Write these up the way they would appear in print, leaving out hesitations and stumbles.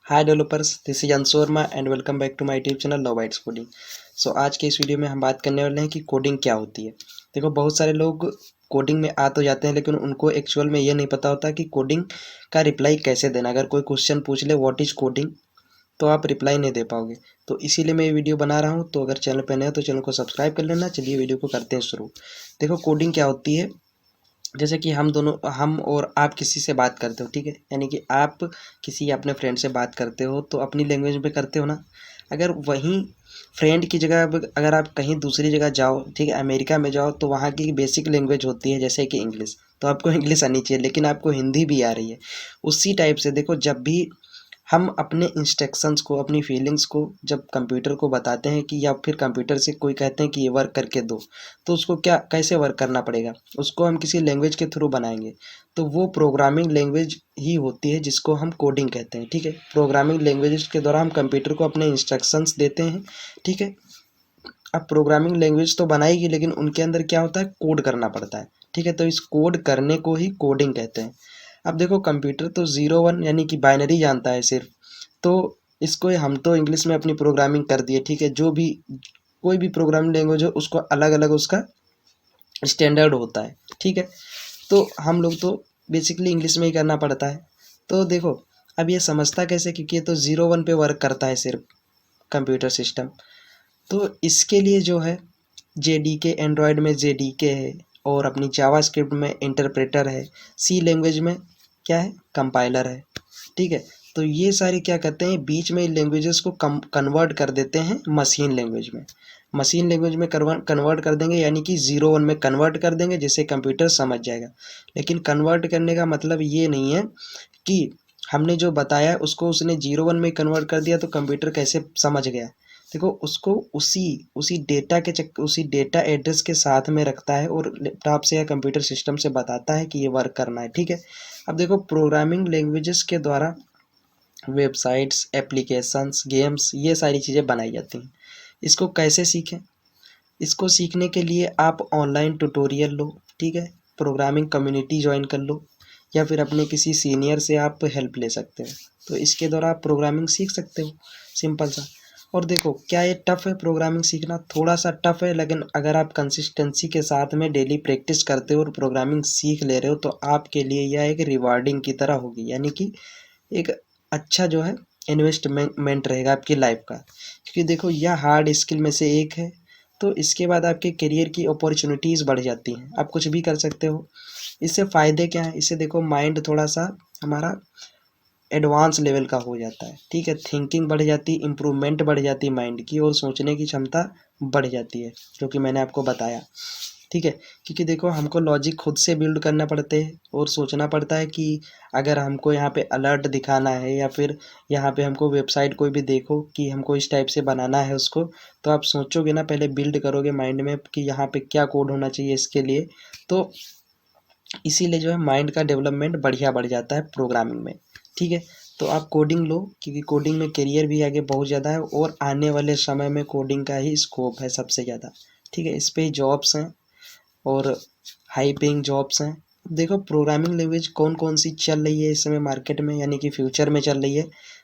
Hi developers, this is Anshu Verma and welcome back to my YouTube channel Nobytes coding. So आज के इस video में हम बात करने वाले हैं कि कोडिंग क्या होती है। देखो, बहुत सारे लोग कोडिंग में आ तो जाते हैं लेकिन उनको एक्चुअल में ये नहीं पता होता कि कोडिंग का रिप्लाई कैसे देना। अगर कोई क्वेश्चन पूछ ले व्हाट इज कोडिंग, तो आप रिप्लाई नहीं दे पाओगे। तो इसीलिए मैं ये वीडियो बना रहा हूँ। तो अगर चैनल पर नए हो तो चैनल को सब्सक्राइब कर लेना। चलिए वीडियो को करते हैं शुरू। देखो, कोडिंग क्या होती है। जैसे कि हम और आप किसी से बात करते हो, ठीक है, यानी कि आप किसी अपने फ्रेंड से बात करते हो तो अपनी लैंग्वेज में करते हो ना। अगर वहीं फ्रेंड की जगह अगर आप कहीं दूसरी जगह जाओ, ठीक है, अमेरिका में जाओ, तो वहाँ की बेसिक लैंग्वेज होती है जैसे कि इंग्लिश। तो आपको इंग्लिश आनी चाहिए लेकिन आपको हिंदी भी आ रही है। उसी टाइप से देखो, जब भी हम अपने इंस्ट्रक्शंस को, अपनी फीलिंग्स को जब कंप्यूटर को बताते हैं कि, या फिर कंप्यूटर से कोई कहते हैं कि ये वर्क करके दो, तो उसको क्या कैसे वर्क करना पड़ेगा, उसको हम किसी लैंग्वेज के थ्रू बनाएंगे। तो वो प्रोग्रामिंग लैंग्वेज ही होती है जिसको हम कोडिंग कहते हैं, ठीक है। प्रोग्रामिंग लैंग्वेज के द्वारा हम कंप्यूटर को अपने इंस्ट्रक्शंस देते हैं, ठीक है। अब प्रोग्रामिंग लैंग्वेज तो बनाएगी लेकिन उनके अंदर क्या होता है, कोड करना पड़ता है, ठीक है। तो इस कोड करने को ही कोडिंग कहते हैं। अब देखो, कंप्यूटर तो 0 1 यानी कि बाइनरी जानता है सिर्फ। तो इसको हम तो इंग्लिश में अपनी प्रोग्रामिंग कर दिए, ठीक है। जो भी कोई भी प्रोग्रामिंग लैंग्वेज हो उसको अलग अलग उसका स्टैंडर्ड होता है, ठीक है। तो हम लोग तो बेसिकली इंग्लिश में ही करना पड़ता है। तो देखो, अब ये समझता कैसे, क्योंकि ये तो 0 1 पे वर्क करता है सिर्फ कंप्यूटर सिस्टम। तो इसके लिए जो है JDK, एंड्रॉयड में JDK है, और अपनी जावास्क्रिप्ट में इंटरप्रेटर है, सी लैंग्वेज में क्या है, कंपाइलर है, ठीक है। तो ये सारे क्या करते हैं, बीच में लैंग्वेजेस को कन्वर्ट कर देते हैं मशीन लैंग्वेज में। मशीन लैंग्वेज में कन्वर्ट कर देंगे, यानी कि 0 1 में कन्वर्ट कर देंगे जिससे कंप्यूटर समझ जाएगा। लेकिन कन्वर्ट करने का मतलब ये नहीं है कि हमने जो बताया उसको उसने 0 1 में कन्वर्ट कर दिया तो कंप्यूटर कैसे समझ गया। देखो, उसको उसी उसी डेटा एड्रेस के साथ में रखता है और लैपटॉप से या कंप्यूटर सिस्टम से बताता है कि ये वर्क करना है, ठीक है। अब देखो, प्रोग्रामिंग लैंग्वेजेस के द्वारा वेबसाइट्स, एप्लीकेशंस, गेम्स, ये सारी चीज़ें बनाई जाती हैं। इसको कैसे सीखें? इसको सीखने के लिए आप ऑनलाइन ट्यूटोरियल लो, ठीक है। प्रोग्रामिंग कम्युनिटी ज्वाइन कर लो, या फिर अपने किसी सीनियर से आप हेल्प ले सकते हो। तो इसके द्वारा आप प्रोग्रामिंग सीख सकते हो, सिंपल सा। और देखो, क्या ये टफ़ है प्रोग्रामिंग सीखना? थोड़ा सा टफ़ है, लेकिन अगर आप कंसिस्टेंसी के साथ में डेली प्रैक्टिस करते हो और प्रोग्रामिंग सीख ले रहे हो तो आपके लिए यह एक रिवार्डिंग की तरह होगी, यानी कि एक अच्छा जो है इन्वेस्टमेंट रहेगा आपकी लाइफ का। क्योंकि देखो, यह हार्ड स्किल में से एक है। तो इसके बाद आपके करियर की अपॉर्चुनिटीज़ बढ़ जाती हैं, आप कुछ भी कर सकते हो। इससे फ़ायदे क्या हैं? इससे देखो, माइंड थोड़ा सा हमारा एडवांस लेवल का हो जाता है, ठीक है। थिंकिंग बढ़ जाती, इम्प्रूवमेंट बढ़ जाती माइंड की, और सोचने की क्षमता बढ़ जाती है, जो कि मैंने आपको बताया, ठीक है। क्योंकि देखो, हमको लॉजिक खुद से बिल्ड करना पड़ते हैं और सोचना पड़ता है कि अगर हमको यहाँ पे अलर्ट दिखाना है, या फिर यहाँ पे हमको वेबसाइट कोई भी देखो कि हमको इस टाइप से बनाना है उसको, तो आप सोचोगे ना, पहले बिल्ड करोगे माइंड में कि यहाँ पे क्या कोड होना चाहिए इसके लिए। तो इसीलिए जो है माइंड का डेवलपमेंट बढ़िया बढ़ जाता है प्रोग्रामिंग में, ठीक है। तो आप कोडिंग लो, क्योंकि कोडिंग में करियर भी आगे बहुत ज़्यादा है, और आने वाले समय में कोडिंग का ही स्कोप है सबसे ज़्यादा, ठीक है। इस पे जॉब्स हैं और हाई पेइंग जॉब्स हैं। देखो, प्रोग्रामिंग लैंग्वेज कौन कौन सी चल रही है इस समय मार्केट में, यानी कि फ्यूचर में चल रही है।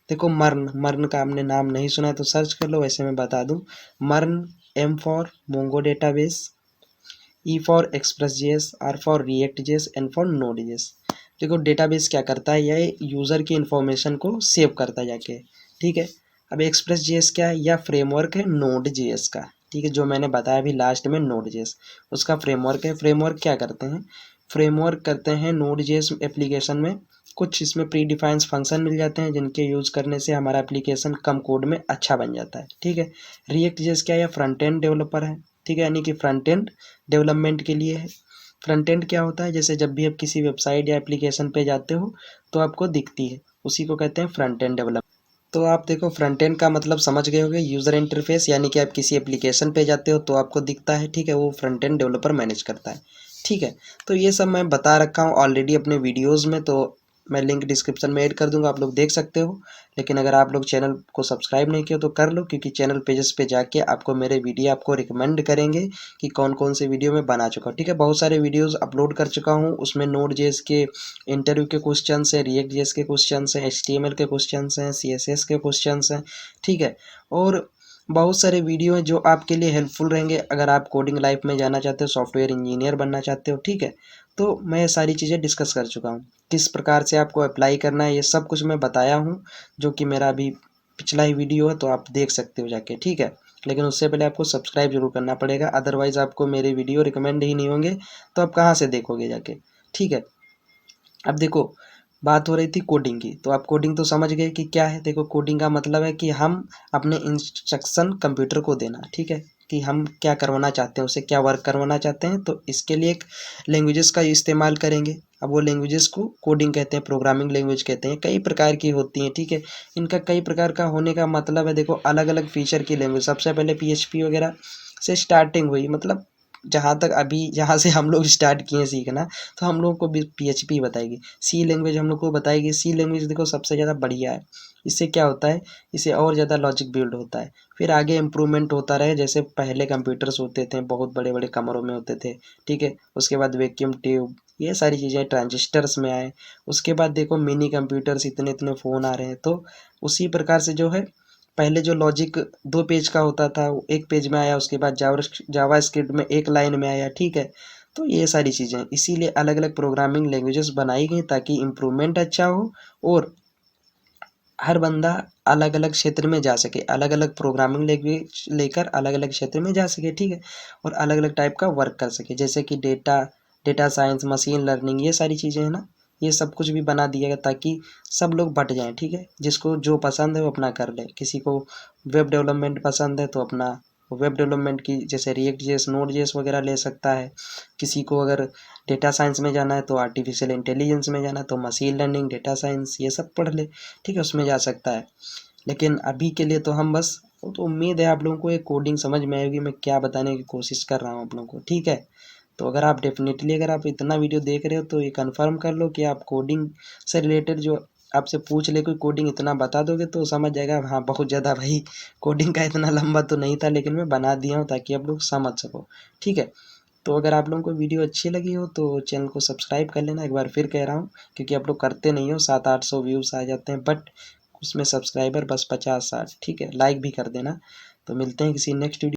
देखो, मर्न मर्न का आपने नाम नहीं सुना है तो सर्च कर लो, वैसे मैं बता दूं। मर्न, M for Mongo database, E for express JS, R for react JS, N for node JS. देखो, डेटाबेस क्या करता है, यह यूज़र की इंफॉर्मेशन को सेव करता है जाके, ठीक है। अब एक्सप्रेस जेएस क्या है, यह फ्रेमवर्क है नोड जेएस का, ठीक है, जो मैंने बताया अभी लास्ट में, नोड जेएस उसका फ्रेमवर्क है। फ्रेमवर्क क्या करते हैं, फ्रेमवर्क करते हैं नोड जेएस एप्लीकेशन में कुछ इसमें प्री डिफाइंस फंक्शन मिल जाते हैं जिनके यूज़ करने से हमारा एप्लीकेशन कम कोड में अच्छा बन जाता है, ठीक है। रिएक्ट जेएस क्या है, फ्रंट एंड डेवलपर है, ठीक है, यानी कि फ्रंट एंड डेवलपमेंट के लिए है। फ्रंट एंड क्या होता है, जैसे जब भी आप किसी वेबसाइट या एप्लीकेशन पे जाते हो तो आपको दिखती है, उसी को कहते हैं फ्रंट एंड डेवलप। तो आप देखो, फ्रंट एंड का मतलब समझ गए होंगे, यूज़र इंटरफेस, यानी कि आप किसी एप्लीकेशन पे जाते हो तो आपको दिखता है, ठीक है, वो फ्रंट एंड डेवलपर मैनेज करता है, ठीक है। तो ये सब मैं बता रखा हूँ ऑलरेडी अपने वीडियोज़ में, तो मैं लिंक डिस्क्रिप्शन में ऐड कर दूंगा, आप लोग देख सकते हो। लेकिन अगर आप लोग चैनल को सब्सक्राइब नहीं किया तो कर लो, क्योंकि चैनल पेजेस पे जाके आपको मेरे वीडियो आपको रिकमेंड करेंगे कि कौन कौन से वीडियो मैं बना चुका हूँ। ठीक है, बहुत सारे वीडियोज़ अपलोड कर चुका हूँ, उसमें नोड जेएस के इंटरव्यू के क्वेश्चन हैं, रिएक्ट जेएस के क्वेश्चन हैं, HTML के क्वेश्चन हैं, CSS के क्वेश्चन हैं। ठीक है, और बहुत सारे वीडियो हैं जो आपके लिए हेल्पफुल रहेंगे अगर आप कोडिंग लाइफ में जाना चाहते हो, सॉफ्टवेयर इंजीनियर बनना चाहते हो। ठीक है, तो मैं सारी चीज़ें डिस्कस कर चुका हूँ, किस प्रकार से आपको अप्लाई करना है ये सब कुछ मैं बताया हूँ, जो कि मेरा अभी पिछला ही वीडियो है, तो आप देख सकते हो जाके। ठीक है, लेकिन उससे पहले आपको सब्सक्राइब जरूर करना पड़ेगा, अदरवाइज़ आपको मेरे वीडियो रिकमेंड ही नहीं होंगे, तो आप कहाँ से देखोगे जाके। ठीक है, अब देखो, बात हो रही थी कोडिंग की, तो आप कोडिंग तो समझ गए कि क्या है। देखो, कोडिंग का मतलब है कि हम अपने इंस्ट्रक्शन कंप्यूटर को देना। ठीक है, कि हम क्या करवाना चाहते हैं, उसे क्या वर्क करवाना चाहते हैं, तो इसके लिए एक लैंग्वेजेस का इस्तेमाल करेंगे। अब वो लैंग्वेजेस को कोडिंग कहते हैं, प्रोग्रामिंग लैंग्वेज कहते हैं, कई प्रकार की होती हैं। ठीक है, इनका कई प्रकार का होने का मतलब है, देखो, अलग अलग फीचर की लैंग्वेज। सबसे पहले PHP वगैरह से स्टार्टिंग हुई, मतलब जहाँ तक अभी जहाँ से हम लोग स्टार्ट किए सीखना, तो हम लोग को भी PHP बताएगी। सी लैंग्वेज हम लोग को बताएगी। सी लैंग्वेज देखो सबसे ज़्यादा बढ़िया है, इससे क्या होता है, इससे और ज़्यादा लॉजिक बिल्ड होता है, फिर आगे इम्प्रूवमेंट होता रहे। जैसे पहले कंप्यूटर्स होते थे, बहुत बड़े बड़े कमरों में होते थे। ठीक है, उसके बाद वैक्यूम ट्यूब, ये सारी चीज़ें ट्रांजिस्टर्स में आए। उसके बाद देखो मिनी कंप्यूटर्स, इतने इतने फ़ोन आ रहे हैं। तो उसी प्रकार से जो है, पहले जो लॉजिक 2 पेज का होता था वो 1 पेज में आया, उसके बाद जावा स्क्रिप्ट में 1 लाइन में आया। ठीक है, तो ये सारी चीज़ें इसीलिए अलग अलग प्रोग्रामिंग लैंग्वेजेस बनाई गई, ताकि इम्प्रूवमेंट अच्छा हो और हर बंदा अलग अलग क्षेत्र में जा सके, अलग अलग प्रोग्रामिंग लैंग्वेज लेकर अलग अलग क्षेत्र में जा सके। ठीक है, और अलग अलग टाइप का वर्क कर सके, जैसे कि डेटा साइंस, मशीन लर्निंग, ये सारी चीज़ें हैं ना, ये सब कुछ भी बना दिया गया ताकि सब लोग बट जाएं। ठीक है, जिसको जो पसंद है वो अपना कर ले। किसी को वेब डेवलपमेंट पसंद है तो अपना वेब डेवलपमेंट की, जैसे रिएक्ट जेएस, नोड जेएस वगैरह ले सकता है। किसी को अगर डेटा साइंस में जाना है तो आर्टिफिशियल इंटेलिजेंस में जाना है तो मशीन लर्निंग, डेटा साइंस, ये सब पढ़ ले। ठीक है, उसमें जा सकता है। लेकिन अभी के लिए तो हम बस, तो उम्मीद है आप लोगों को ये कोडिंग समझ में आएगी, मैं क्या बताने की कोशिश कर रहा हूँ आप लोगों को। ठीक है, तो अगर आप डेफिनेटली, अगर आप इतना वीडियो देख रहे हो तो ये कंफर्म कर लो कि आप कोडिंग से रिलेटेड जो आपसे पूछ ले कोई, कोडिंग इतना बता दोगे तो समझ जाएगा हाँ बहुत ज़्यादा भाई, कोडिंग का इतना लंबा तो नहीं था, लेकिन मैं बना दिया हूँ ताकि आप लोग समझ सको। ठीक है, तो अगर आप लोगों को वीडियो अच्छी लगी हो तो चैनल को सब्सक्राइब कर लेना, एक बार फिर कह रहा हूँ, क्योंकि आप लोग करते नहीं हो। 700-800 व्यूज़ आ जाते हैं, बट उसमें सब्सक्राइबर बस 50-60। ठीक है, लाइक भी कर देना। तो मिलते हैं किसी नेक्स्ट वीडियो।